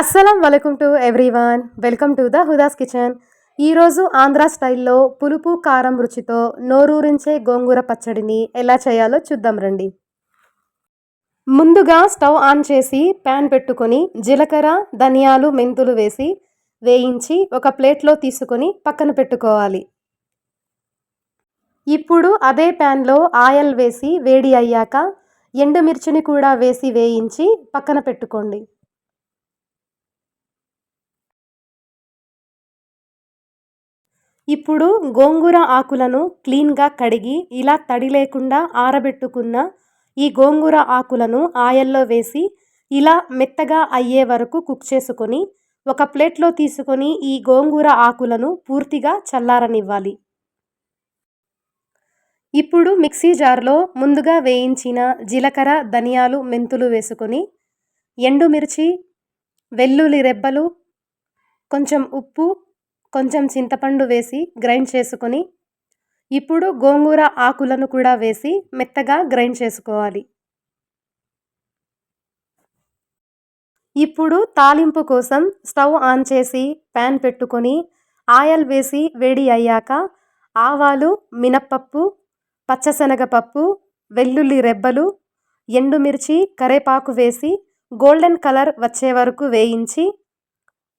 అస్సలం వలైకుమ్ to everyone. Welcome to the Huda's kitchen. ఈరోజు ఆంధ్ర స్టైల్లో పులుపు కారం రుచితో నోరూరించే గోంగూర పచ్చడిని ఎలా చేయాలో చూద్దాం రండి. ముందుగా స్టవ్ ఆన్ చేసి ప్యాన్ పెట్టుకొని జీలకర్ర, ధనియాలు, మెంతులు వేసి వేయించి ఒక ప్లేట్లో తీసుకొని పక్కన పెట్టుకోవాలి. ఇప్పుడు అదే ప్యాన్లో ఆయిల్ వేసి వేడి అయ్యాక ఎండుమిర్చిని కూడా వేసి వేయించి పక్కన పెట్టుకోండి. ఇప్పుడు గోంగూర ఆకులను క్లీన్గా కడిగి ఇలా తడి లేకుండా ఆరబెట్టుకున్న ఈ గోంగూర ఆకులను ఆయిల్లో వేసి ఇలా మెత్తగా అయ్యే వరకు కుక్ చేసుకొని ఒక ప్లేట్లో తీసుకొని ఈ గోంగూర ఆకులను పూర్తిగా చల్లారనివ్వాలి. ఇప్పుడు మిక్సీ జార్లో ముందుగా వేయించిన జీలకర్ర, ధనియాలు, మెంతులు వేసుకొని ఎండుమిర్చి, వెల్లుల్లి రెబ్బలు, కొంచెం ఉప్పు, కొంచెం చింతపండు వేసి గ్రైండ్ చేసుకొని ఇప్పుడు గోంగూర ఆకులను కూడా వేసి మెత్తగా గ్రైండ్ చేసుకోవాలి. ఇప్పుడు తాలింపు కోసం స్టవ్ ఆన్ చేసి ప్యాన్ పెట్టుకొని ఆయిల్ వేసి వేడి అయ్యాక ఆవాలు, మినప్పప్పు, పచ్చశనగపప్పు, వెల్లుల్లి రెబ్బలు, ఎండుమిర్చి, కరేపాకు వేసి గోల్డెన్ కలర్ వచ్చే వరకు వేయించి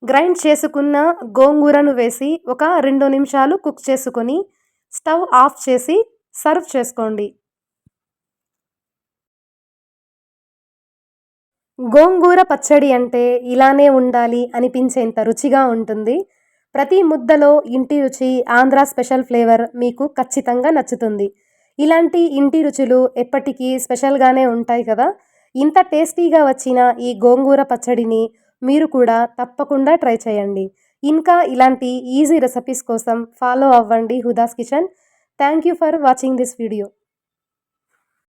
గ్రైండ్ చేసుకున్న గోంగూరను వేసి ఒక 2 నిమిషాలు కుక్ చేసుకొని స్టవ్ ఆఫ్ చేసి సర్వ్ చేసుకోండి. గోంగూర పచ్చడి అంటే ఇలానే ఉండాలి అనిపించేంత రుచిగా ఉంటుంది. ప్రతి ముద్దలో ఇంటి రుచి, ఆంధ్ర స్పెషల్ ఫ్లేవర్ మీకు ఖచ్చితంగా నచ్చుతుంది. ఇలాంటి ఇంటి రుచులు ఎప్పటికీ స్పెషల్గానే ఉంటాయి కదా. ఇంత టేస్టీగా వచ్చిన ఈ గోంగూర పచ్చడిని మీరు కూడా తప్పకుండా ట్రై చేయండి. ఇంకా ఇలాంటి ఈజీ రెసిపీస్ కోసం ఫాలో అవ్వండి Huda's kitchen. Thank you for watching this video.